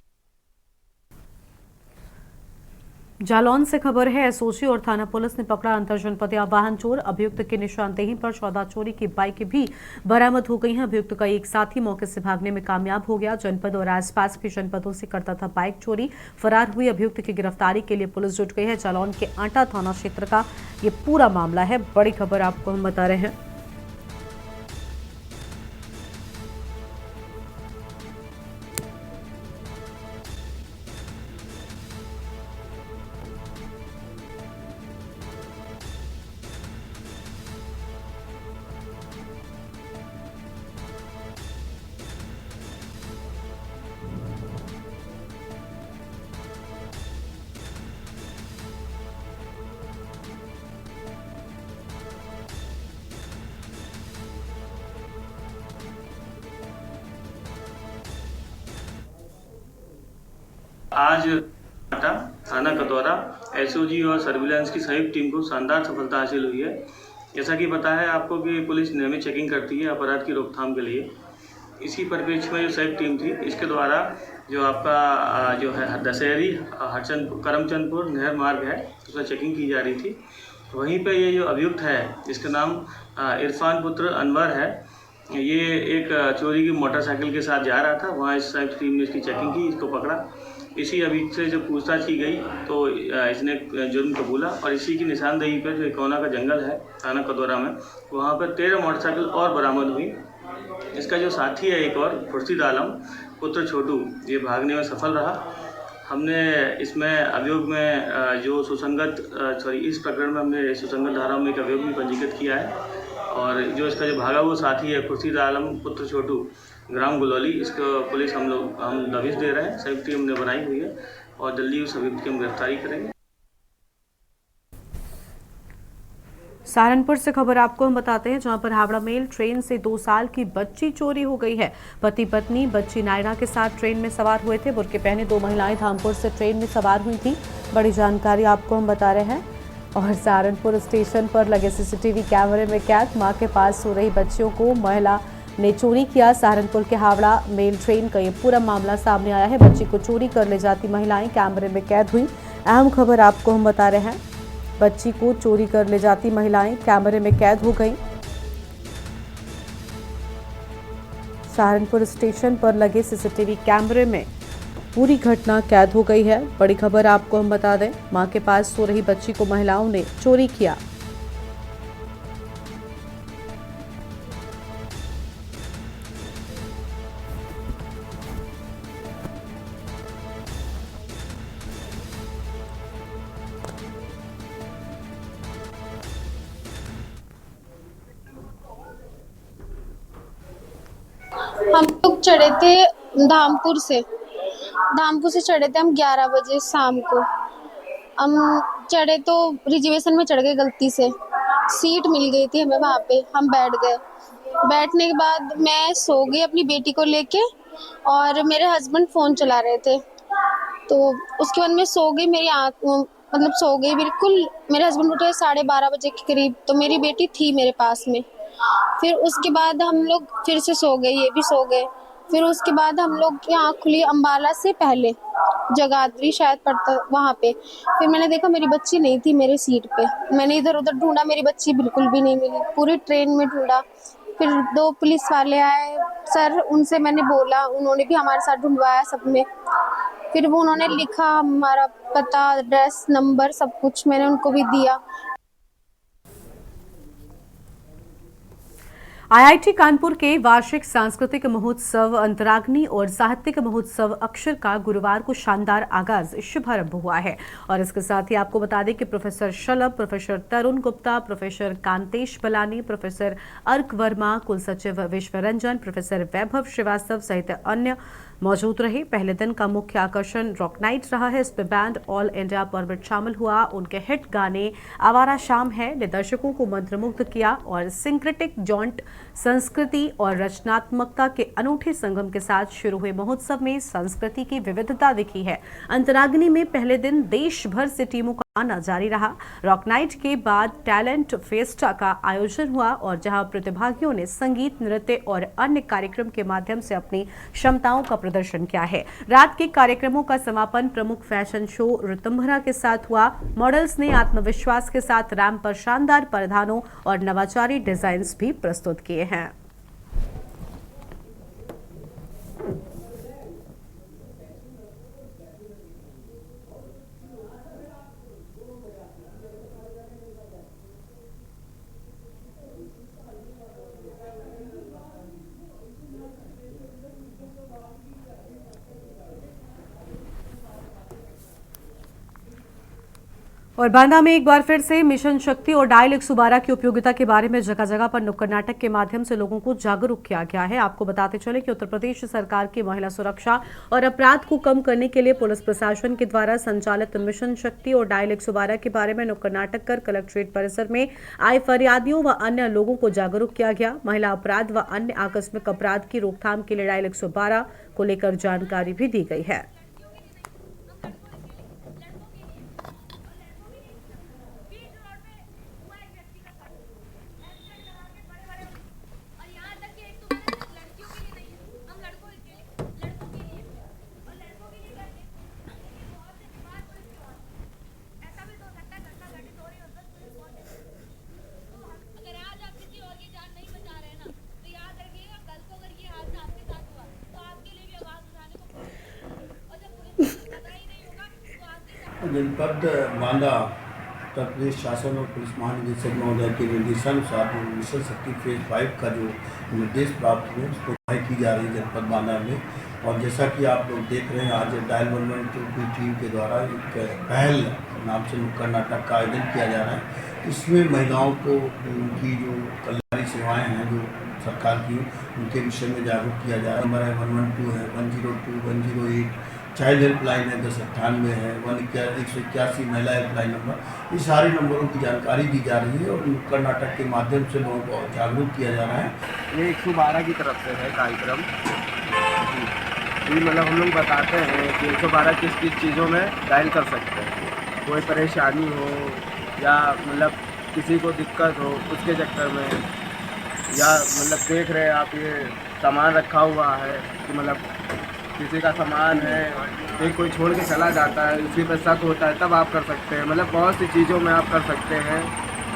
जालौन से खबर है। एसओजी और थाना पुलिस ने पकड़ा अंतरजनपदीय वाहन चोर। अभियुक्त की निशानदेही पर 14 चोरी की बाइक भी बरामद हो गई हैं। अभियुक्त का एक साथी मौके से भागने में कामयाब हो गया। जनपद और आसपास के जनपदों से करता था बाइक चोरी। फरार हुई अभियुक्त की गिरफ्तारी के लिए पुलिस जुट गई है। जालौन के आंटा थाना क्षेत्र का ये पूरा मामला है। बड़ी खबर आपको हम बता रहे हैं। आज थाना कतौरा एसओजी और सर्विलांस की संयुक्त टीम को शानदार सफलता हासिल हुई है। जैसा कि पता है आपको कि पुलिस नियमित चेकिंग करती है अपराध की रोकथाम के लिए। इसी परिप्रेक्ष्य में जो संयुक्त टीम थी इसके द्वारा जो आपका जो है दशहरी करमचंदपुर नहर मार्ग है उसमें चेकिंग की जा रही थी। वहीं पे ये जो अभियुक्त है जिसका नाम इरफान पुत्र अनवर है, ये एक चोरी की मोटरसाइकिल के साथ जा रहा था। वहाँ इस संयुक्त टीम ने इसकी चेकिंग की, इसको पकड़ा। इसी अभियुक्त से जब पूछताछ की गई तो इसने जुर्म कबूला और इसी की निशानदेही पर जो इकोना का जंगल है थाना कतौरा में, वहाँ पर 13 मोटरसाइकिल और बरामद हुई। इसका जो साथी है एक और खुर्शीद आलम पुत्र छोटू, ये भागने में सफल रहा। हमने इसमें अभियोग में जो इस प्रकरण में हमने सुसंगत धाराओं में एक अभियोग भी पंजीकृत किया है। और जो इसका जो भागा वो साथी है खुर्शीद आलम पुत्र छोटू ग्राम गुलौली, इसको पुलिस हम दबिश दे रहे हैं। संयुक्त टीम ने बनाई हुई है और जल्दी उस अभियुक्त की हम गिरफ्तारी करेंगे। सहारनपुर से खबर आपको हम बताते हैं, जहां पर हावड़ा मेल ट्रेन से 2 साल की बच्ची चोरी हो गई है। पति पत्नी बच्ची नायरा के साथ ट्रेन में सवार हुए थे। बुर्के पहने 2 महिलाएं धामपुर से ट्रेन में सवार हुई थी। बड़ी जानकारी आपको हम बता रहे हैं। और सहारनपुर स्टेशन पर लगे सीसीटीवी कैमरे में कैद मां के पास सो रही बच्चियों को महिला ने चोरी किया। सहारनपुर के हावड़ा मेल ट्रेन का ये पूरा मामला सामने आया है। बच्ची को चोरी कर ले जाती महिलाएं कैमरे में कैद हुई। अहम खबर आपको हम बता रहे हैं। बच्ची को चोरी कर ले जाती महिलाएं कैमरे में कैद हो गई। सहारनपुर स्टेशन पर लगे सीसीटीवी कैमरे में पूरी घटना कैद हो गई है। बड़ी खबर आपको हम बता दें, मां के पास सो रही बच्ची को महिलाओं ने चोरी किया। हम लोग चढ़े थे धामपुर से चढ़े थे हम 11 बजे शाम को। हम चढ़े तो रिजर्वेशन में चढ़ गए, गलती से सीट मिल गई थी हमें, वहाँ पे हम बैठ गए। बैठने के बाद मैं सो गई अपनी बेटी को लेके, और मेरे हस्बैंड फ़ोन चला रहे थे। तो उसके बाद मैं सो गई, मेरी आँख मतलब सो गई बिल्कुल। मेरे हस्बैंड उठे 12:30 बजे के करीब, तो मेरी बेटी थी मेरे पास में। फिर उसके बाद हम लोग फिर से सो गए, ये भी सो गए। फिर उसके बाद हम लोग की आँख खुली अम्बाला से पहले, जगाधरी शायद पड़ता वहाँ पे। फिर मैंने देखा मेरी बच्ची नहीं थी मेरी सीट पे। मैंने इधर उधर ढूंढा, मेरी बच्ची बिल्कुल भी नहीं मिली, पूरी ट्रेन में ढूंढा। फिर 2 पुलिस वाले आए सर, उनसे मैंने बोला, उन्होंने भी हमारे साथ ढूंढवाया सब में। फिर वो उन्होंने लिखा हमारा पता, एड्रेस, नंबर, सब कुछ मैंने उनको भी दिया। आईआईटी कानपुर के वार्षिक सांस्कृतिक महोत्सव अंतराग्नि और साहित्यिक महोत्सव अक्षर का गुरुवार को शानदार आगाज शुभारंभ हुआ है। और इसके साथ ही आपको बता दें कि प्रोफेसर शलभ, प्रोफेसर तरुण गुप्ता, प्रोफेसर कांतेश बलानी, प्रोफेसर अर्क वर्मा, कुलसचिव विश्वरंजन, प्रोफेसर वैभव श्रीवास्तव सहित अन्य मौजूद रहे। पहले दिन का मुख्य आकर्षण रॉक नाइट रहा है। इसमें बैंड ऑल इंडिया परमिट शामिल हुआ। उनके हिट गाने आवारा शाम है ने दर्शकों को मंत्रमुग्ध किया और सिंक्रेटिक जॉन्ट संस्कृति और रचनात्मकता के अनूठे संगम के साथ शुरू हुए महोत्सव में संस्कृति की विविधता दिखी है। अंतराग्नि में पहले दिन देश भर से टीमों का आना जारी रहा। रॉक नाइट के बाद टैलेंट फेस्टा का आयोजन हुआ और जहां प्रतिभागियों ने संगीत, नृत्य और अन्य कार्यक्रम के माध्यम से अपनी क्षमताओं का प्रदर्शन किया है। रात के कार्यक्रमों का समापन प्रमुख फैशन शो ऋतुंभरा के साथ हुआ। मॉडल्स ने आत्मविश्वास के साथ रैंप पर शानदार परिधानों और नवाचारी डिजाइन्स भी प्रस्तुत किए हैं। और बांदा में एक बार फिर से मिशन शक्ति और डायल 112 की उपयोगिता के बारे में जगह जगह पर नुक्कड़ नाटक के माध्यम से लोगों को जागरूक किया गया है। आपको बताते चले कि उत्तर प्रदेश सरकार की महिला सुरक्षा और अपराध को कम करने के लिए पुलिस प्रशासन के द्वारा संचालित मिशन शक्ति और डायल 112 के बारे में नुक्कड़ नाटक कर कलेक्ट्रेट परिसर में आए फरियादियों व अन्य लोगों को जागरूक किया गया। महिला अपराध व अन्य आकस्मिक अपराध की रोकथाम के लिए डायल 112 को लेकर जानकारी भी दी गई है। जनपद बांदा उत्तर प्रदेश शासन और पुलिस महानिदेशक महोदय के निर्देशानुसार मिशन शक्ति फेज 5 का जो निर्देश प्राप्त हुए उसको कार्रवाई की जा रही है जनपद बांदा में। और जैसा कि आप लोग देख रहे हैं, आज डायल 112 की टीम के द्वारा एक पहल नाम से नुक्कड़ नाटक का आयोजन किया जा रहा है। इसमें महिलाओं को उनकी जो कल्याणी सेवाएँ हैं जो सरकार की, उनके विषय में जागरूक किया जा रहा है। नंबर है 112 है, 102, 108 चाइल्ड हेल्पलाइन है, 1098 है, 181 महिला हेल्पलाइन नंबर, ये सारे नंबरों की जानकारी दी जा रही है और नुक्कड़ नाटक के माध्यम से लोगों को जागरूक किया जा रहा है। ये 112 की तरफ से है कार्यक्रम जी। मतलब हम लोग बताते हैं कि 112 किस किस चीज़ों में डायल कर सकते हैं। कोई परेशानी हो या मतलब किसी को दिक्कत हो उसके चक्कर में, या मतलब देख रहे हैं आप ये सामान रखा हुआ है कि मतलब किसी का सामान है, फिर कोई छोड़ के चला जाता है, उसी पर शक होता है, तब आप कर सकते हैं। मतलब बहुत सी चीज़ों में आप कर सकते हैं।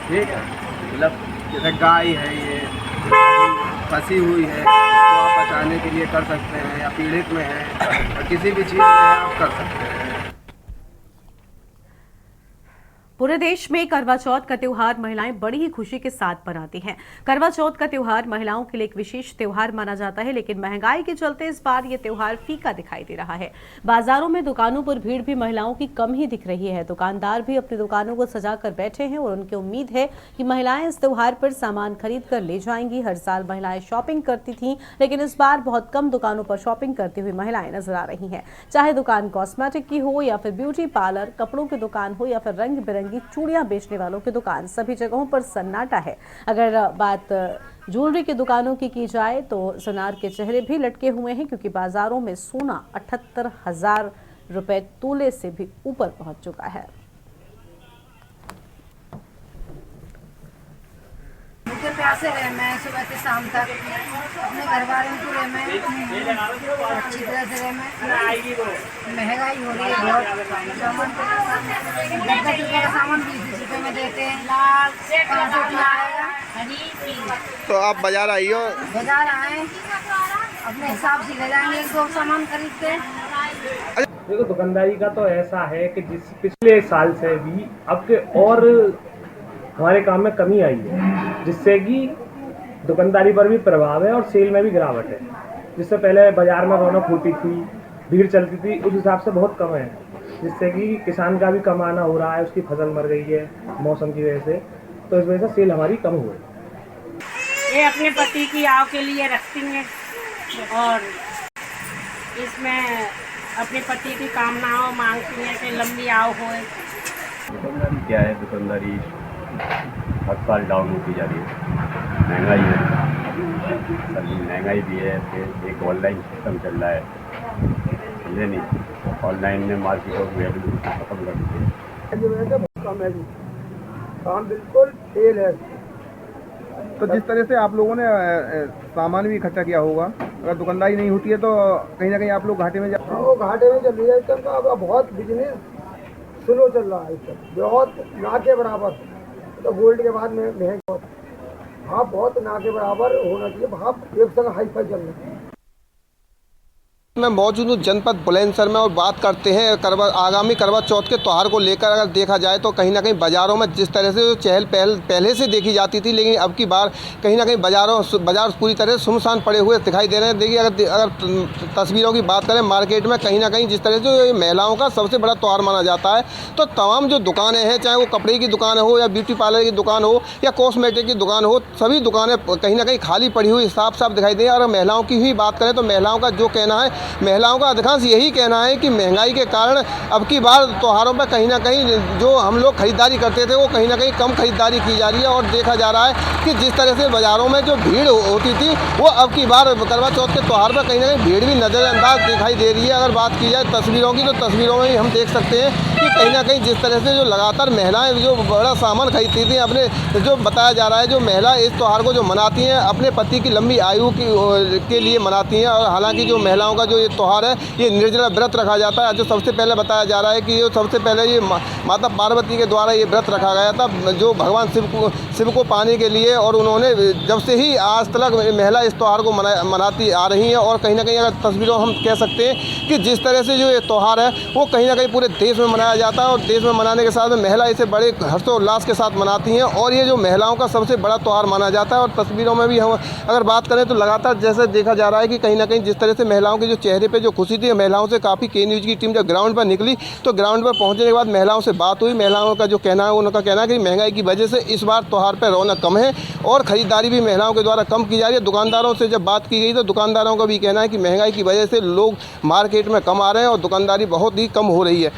ठीक है, मतलब जैसे गाय है, ये फंसी हुई है तो आप बचाने के लिए कर सकते हैं, या पीड़ित में है और किसी भी चीज़ में आप कर सकते हैं। पूरे देश में करवा चौथ का त्योहार महिलाएं बड़ी ही खुशी के साथ मनाती हैं। करवा चौथ का त्योहार महिलाओं के लिए एक विशेष त्योहार माना जाता है, लेकिन महंगाई के चलते इस बार ये त्योहार फीका दिखाई दे रहा है। बाजारों में दुकानों पर भीड़ भी महिलाओं की कम ही दिख रही है। दुकानदार भी अपनी दुकानों को सजाकर बैठे हैं और उनकी उम्मीद है कि महिलाएं इस त्योहार पर सामान खरीद कर ले जाएंगी। हर साल महिलाएं शॉपिंग करती थीं, लेकिन इस बार बहुत कम दुकानों पर शॉपिंग करती हुई महिलाएं नजर आ रही हैं। चाहे दुकान कॉस्मेटिक की हो या फिर ब्यूटी पार्लर, कपड़ों की दुकान हो या फिर रंग बिरंगी चूड़ियां बेचने वालों की दुकान, सभी जगहों पर सन्नाटा है। अगर बात ज्वेलरी की दुकानों की जाए तो सोनार के चेहरे भी लटके हुए हैं, क्योंकि बाजारों में सोना 78,000 रुपए तोले से भी ऊपर पहुंच चुका है। मुझे प्यासे रहे, मैं सुबह से शाम तक अपने घर वालों को रहे, मैं अच्छी तरह से रहे। मैं महंगाई हो रही है बहुत, सामान 10 रुपये का सामान 20 रुपये में देते हैं। 5 रुपये आएगा। तो आप बाजार आई हो? बाजार आए, अपने हिसाब से ले जाएंगे, 1-2 सामान खरीदते हैं। देखो, दुकानदारी का तो ऐसा है कि जिस पिछले साल से भी अब के और हमारे काम में कमी आई है, जिससे कि दुकानदारी पर भी प्रभाव है और सेल में भी गिरावट है। जिससे पहले बाजार में रौनक होती थी, भीड़ चलती थी, उस हिसाब से बहुत कम है, जिससे कि किसान का भी कमाना हो रहा है, उसकी फसल मर गई है मौसम की वजह से, तो इस वजह से सेल हमारी कम हुई। ये अपने पति की आव के लिए रखती हैं और इसमें अपने पति की कामनाओं मांगती हैं कि लंबी आव होए। दुकानदारी क्या है? दुकानदारी हर साल डाउन होती जा रही है। महंगाई है, सभी महंगाई भी है, फिर एक ऑनलाइन सिस्टम चल रहा है, समझे नहीं? ऑनलाइन में मार्केट और वैल्यू खत्म कर दी है। कम है, काम बिल्कुल फेल है। तो जिस तरह से आप लोगों ने सामान भी इकट्ठा किया होगा, अगर दुकानदारी नहीं होती है तो कहीं ना कहीं आप लोग घाटे में वो घाटे में चल रही है इस टाइम। का बहुत बिजनेस स्लो चल रहा है इस टाइम, बहुत ना के बराबर। तो गोल्ड के बाद में महंगा, हाँ बहुत ना के बराबर होना चाहिए, भाव एक संग हाई फाई चल रहा है। मैं मौजूद हूँ जनपद बुलंदशहर में और बात करते हैं आगामी करवा चौथ के त्यौहार को लेकर। अगर देखा जाए तो कहीं ना कहीं बाज़ारों में जिस तरह से चहल पहल पहले से देखी जाती थी, लेकिन अब की बार कहीं ना कहीं बाज़ार पूरी तरह से सुनसान पड़े हुए दिखाई दे रहे हैं। देखिए, अगर तस्वीरों की बात करें मार्केट में, कहीं ना कहीं जिस तरह से महिलाओं का सबसे बड़ा त्यौहार माना जाता है, तो तमाम जो दुकानें हैं, चाहे वो कपड़े की दुकान हो या ब्यूटी पार्लर की दुकान हो या कॉस्मेटिक की दुकान हो, सभी दुकानें कहीं ना कहीं खाली पड़ी हुई साफ साफ दिखाई दे। और महिलाओं की ही बात करें तो महिलाओं का जो कहना है, महिलाओं का अधिकांश यही कहना है कि महंगाई के कारण अब की बार त्योहारों पर कहीं ना कहीं जो हम लोग खरीदारी करते थे वो कहीं ना कहीं कम खरीदारी की जा रही है। और देखा जा रहा है कि जिस तरह से बाज़ारों में जो भीड़ होती थी वो अब की बार करवा चौथ के त्यौहार पर कहीं ना कहीं भीड़ भी नज़रअंदाज दिखाई दे रही है। अगर बात की जाए तस्वीरों की, तो तस्वीरों में भी हम देख सकते हैं कि कहीं ना कहीं जिस तरह से जो लगातार महिलाएँ जो बड़ा सामान खरीदती थी, अपने जो बताया जा रहा है, जो महिला इस त्यौहार को जो मनाती हैं अपने पति की लंबी आयु के लिए मनाती हैं। और हालांकि जो महिलाओं का जो ये त्यौहार है, ये निर्जला व्रत रखा जाता है। जो सबसे पहले बताया जा रहा है कि ये सबसे पहले ये माता पार्वती के द्वारा ये व्रत रखा गया था, जो भगवान शिव को पाने के लिए। और उन्होंने जब से ही आज तक महिला इस त्यौहार को मनाती आ रही हैं। और कहीं ना कहीं अगर तस्वीरों हम कह सकते हैं कि जिस तरह से जो ये त्यौहार है वो कहीं ना कहीं पूरे देश में मनाया जाता है, और देश में मनाने के साथ में महिला इसे बड़े हर्षोल्लास के साथ मनाती हैं। और ये जो महिलाओं का सबसे बड़ा त्यौहार माना जाता है। और तस्वीरों में भी हम अगर बात करें तो लगातार जैसे देखा जा रहा है कि कहीं ना कहीं जिस तरह से महिलाओं के जो चेहरे पे जो खुशी थी, महिलाओं से काफ़ी के न्यूज़ की टीम जब ग्राउंड पर निकली तो ग्राउंड पर पहुंचने के बाद महिलाओं से बात हुई। महिलाओं का जो कहना है, उनका कहना है कि महंगाई की वजह से इस बार त्यौहार पर रौनक कम है और ख़रीदारी भी महिलाओं के द्वारा कम की जा रही है। दुकानदारों से जब बात की गई तो दुकानदारों का भी कहना है कि महंगाई की वजह से लोग मार्केट में कम आ रहे हैं और दुकानदारी बहुत ही कम हो रही है।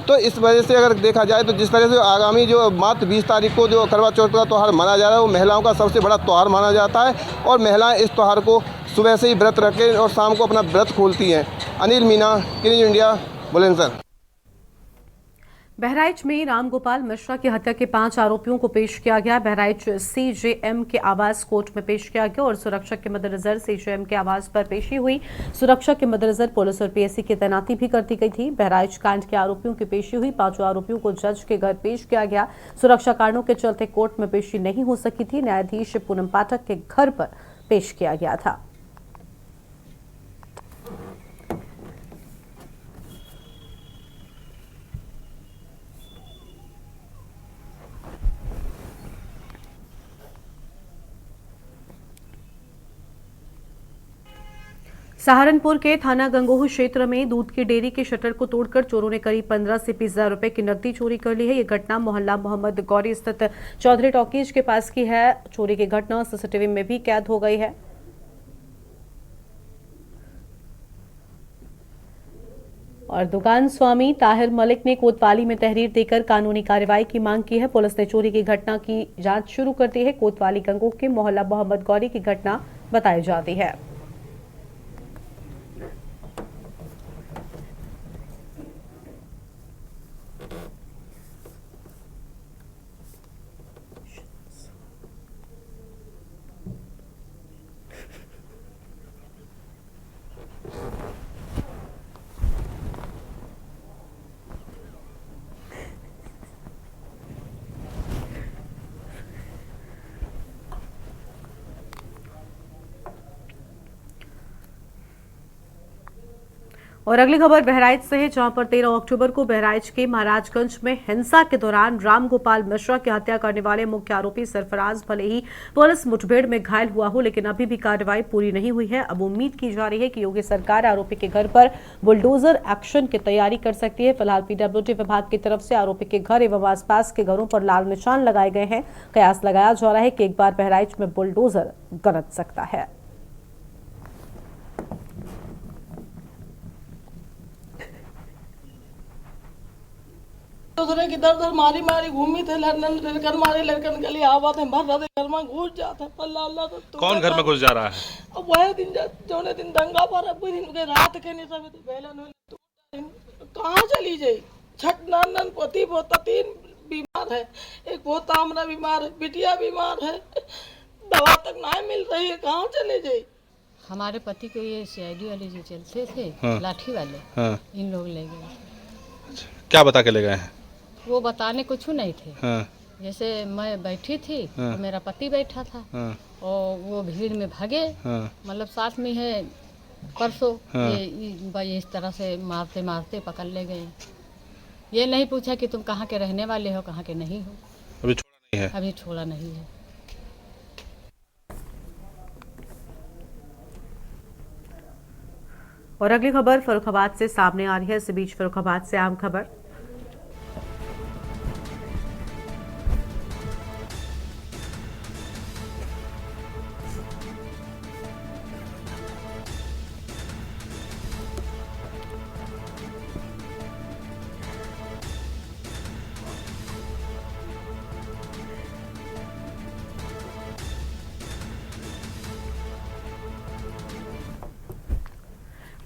तो इस वजह से अगर देखा जाए तो जिस तरह से आगामी जो मात्र 20 तारीख को जो करवा चौथ का त्यौहार मनाया जा रहा है वो महिलाओं का सबसे बड़ा त्यौहार माना जाता है। और महिलाएं इस त्यौहार को सुबह से ही व्रत रखें और शाम को अपना व्रत खोलती हैं। Anil Meena, news India, Bulandshahr. बहराइच में रामगोपाल मिश्रा की हत्या के 5 आरोपियों को पेश किया गया। बहराइच सीजेएम के आवास कोर्ट में पेश किया गया और सुरक्षा के मद्देनजर सीजेएम के आवास पर पेशी हुई। सुरक्षा के मद्देनजर पुलिस और पीएससी की तैनाती भी कर दी गई थी। बहराइच कांड के आरोपियों की पेशी हुई। 5 आरोपियों को जज के घर पेश किया गया। सुरक्षा कारणों के चलते कोर्ट में पेशी नहीं हो सकी थी। न्यायाधीश पूनम पाठक के घर पर पेश किया गया था। सहारनपुर के थाना गंगोह क्षेत्र में दूध की डेयरी के शटर को तोड़कर चोरों ने करीब 15 से 20 हजार रुपए की नकदी चोरी कर ली है। ये घटना मोहल्ला मोहम्मद गौरी स्थित चौधरी टॉकीज के पास की है। चोरी की घटना सीसीटीवी में भी कैद हो गई है। और दुकान स्वामी ताहिर मलिक ने कोतवाली में तहरीर देकर कानूनी कार्रवाई की मांग की है। पुलिस ने चोरी की घटना की जांच शुरू कर दी है। कोतवाली गंगोह के मोहल्ला मोहम्मद गौरी की घटना बताई जाती है। और अगली खबर बहराइच से है, जहां पर 13 अक्टूबर को बहराइच के महाराजगंज में हिंसा के दौरान राम गोपाल मिश्रा की हत्या करने वाले मुख्य आरोपी सरफराज भले ही पुलिस मुठभेड़ में घायल हुआ हो, लेकिन अभी भी कार्रवाई पूरी नहीं हुई है। अब उम्मीद की जा रही है कि योगी सरकार आरोपी के घर पर बुलडोजर एक्शन की तैयारी कर सकती है। फिलहाल पीडब्ल्यूडी विभाग की तरफ से आरोपी के घर एवं आसपास के घरों पर लाल निशान लगाए गए हैं। कयास लगाया जा रहा है कि एक बार बहराइच में बुलडोजर गरज सकता है। दूसरे की दर दर मारी मारी घूमी थे, लड़कन मारे, लड़कन के लिए आवा थे, भर रहे घर में घुस जाते। अल्लाह तो कौन घर में घुस जा रहा है? अब वह दिन जोने दिन दंगा पर अब दिन के रात के नहीं सब बेलन कहाँ चली जाई। छठ नंदन पोती पोता 3 बीमार है, एक पोता हमारा बीमार है, बिटिया बीमार है, दवा तक नहीं मिल रही है, कहाँ चले जाई। हमारे पति को ये सीआईडी वाले जो चलते थे, लाठी वाले, इन लोग ले गए। क्या बता के ले गए हैं? वो बताने कुछ नहीं थे। जैसे मैं बैठी थी और मेरा पति बैठा था और वो भीड़ में भागे, मतलब साथ में है परसों ये इस तरह से मारते मारते पकड़ ले गए। ये नहीं पूछा कि तुम कहाँ के रहने वाले हो, कहाँ के नहीं हो। अभी छोड़ा नहीं है? अभी छोड़ा नहीं है। और अगली खबर फर्रुखाबाद से सामने आ रही है। इस बीच फर्रुखाबाद से आम खबर।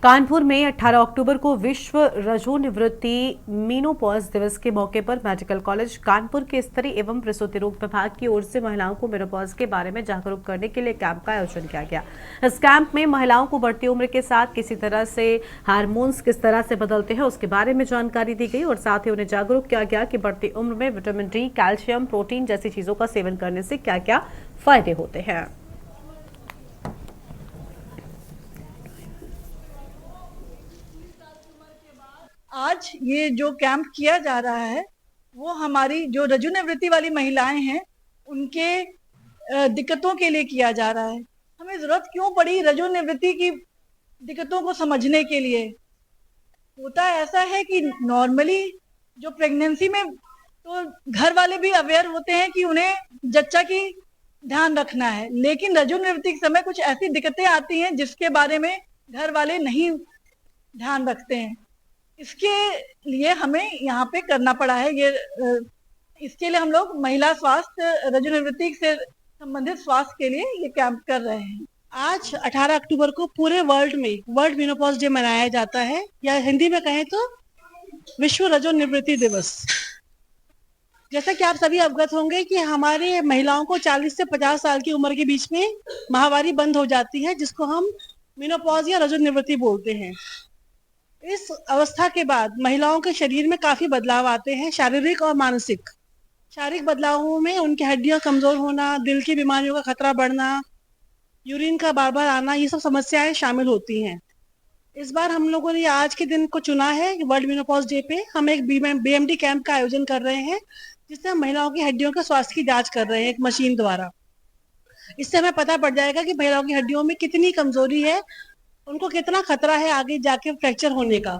कानपुर में 18 अक्टूबर को विश्व रजोनिवृत्ति मीनोपॉज दिवस के मौके पर मेडिकल कॉलेज कानपुर के स्त्री एवं प्रसूति रोग विभाग की ओर से महिलाओं को मेनोपॉज के बारे में जागरूक करने के लिए कैंप का आयोजन किया गया। इस कैंप में महिलाओं को बढ़ती उम्र के साथ किसी तरह से हार्मोन्स किस तरह से बदलते हैं उसके बारे में जानकारी दी गई और साथ ही उन्हें जागरूक किया गया कि बढ़ती उम्र में विटामिन डी, कैल्शियम, प्रोटीन जैसी चीजों का सेवन करने से क्या क्या फायदे होते हैं। आज ये जो कैंप किया जा रहा है वो हमारी जो रजोनिवृत्ति वाली महिलाएं हैं उनके दिक्कतों के लिए किया जा रहा है। हमें जरूरत क्यों पड़ी रजोनिवृत्ति की दिक्कतों को समझने के लिए? होता ऐसा है कि नॉर्मली जो प्रेगनेंसी में तो घर वाले भी अवेयर होते हैं कि उन्हें जच्चा की ध्यान रखना है, लेकिन रजोनिवृत्ति के समय कुछ ऐसी दिक्कतें आती हैं जिसके बारे में घर वाले नहीं ध्यान रखते हैं। इसके लिए हमें यहाँ पे करना पड़ा है। इसके लिए हम लोग महिला स्वास्थ्य रजोनिवृत्ति से संबंधित स्वास्थ्य के लिए ये कैंप कर रहे हैं। आज 18 अक्टूबर को पूरे वर्ल्ड में वर्ल्ड मेनोपॉज डे मनाया जाता है, या हिंदी में कहें तो विश्व रजोनिवृत्ति दिवस। जैसा कि आप सभी अवगत होंगे कि हमारे महिलाओं को 40 से 50 साल की उम्र के बीच में माहवारी बंद हो जाती है, जिसको हम मेनोपॉज या रजोनिवृत्ति बोलते हैं। इस अवस्था के बाद महिलाओं के शरीर में काफी बदलाव आते हैं, शारीरिक और मानसिक। शारीरिक बदलावों में उनकी हड्डियां कमजोर होना, दिल की बीमारियों का खतरा बढ़ना, यूरिन का बार बार आना, ये सब समस्याएं शामिल होती हैं। इस बार हम लोगों ने आज के दिन को चुना है कि वर्ल्ड मेनोपॉज डे पे हम एक बीएमडी कैंप का आयोजन कर रहे हैं, जिससे हम महिलाओं की हड्डियों के स्वास्थ्य की जांच कर रहे हैं एक मशीन द्वारा। इससे हमें पता पड़ जाएगा कि महिलाओं की हड्डियों में कितनी कमजोरी है, उनको कितना खतरा है आगे जाके फ्रैक्चर होने का,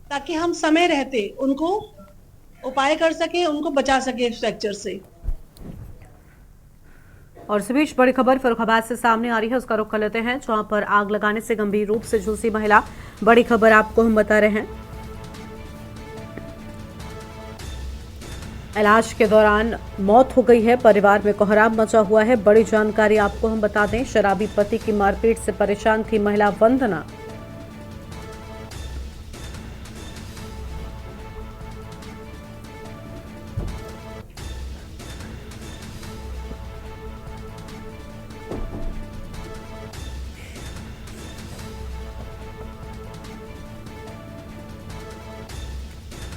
ताकि हम समय रहते उनको उपाय कर सके, उनको बचा सके फ्रैक्चर से। और इस बीच बड़ी खबर फर्रुखाबाद से सामने आ रही है, उसका रुख कर लेते हैं, जहां पर आग लगाने से गंभीर रूप से झुलसी महिला। बड़ी खबर आपको हम बता रहे हैं, इलाज के दौरान मौत हो गई है, परिवार में कोहराम मचा हुआ है। बड़ी जानकारी आपको हम बता दें, शराबी पति की मारपीट से परेशान थी महिला वंदना।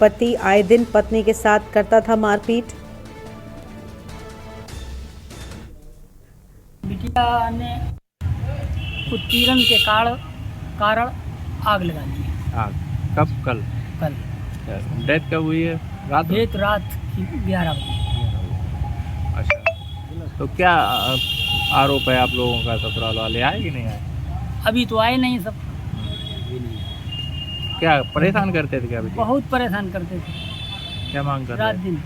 पति आए दिन पत्नी के साथ करता था मारपीट। बिटिया ने उत्पीड़न के कारण आग लगा दी। आग कब? कल डेथ कब हुई है? रात 11 बजे। अच्छा, तो क्या आरोप है आप लोगों का? ससुराल वाले आए कि नहीं आए? अभी तो आए नहीं सब। क्या परेशान करते थे? क्या बेटी? बहुत परेशान करते थे। क्या मांग कर रात रहे थे? दिन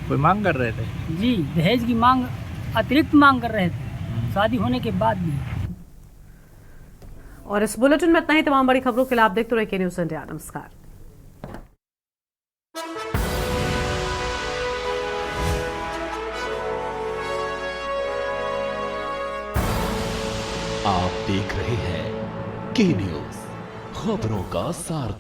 कोई मांग कर रहे थे? जी, दहेज की मांग, अतिरिक्त मांग कर रहे थे शादी होने के बाद भी। और इस बुलेटिन में इतना ही। तमाम बड़ी खबरों के लिए आप देखते रहिए न्यूज़ इंडिया। नमस्कार। आप देख रहे हैं के न्यूज़, खबरों का सार।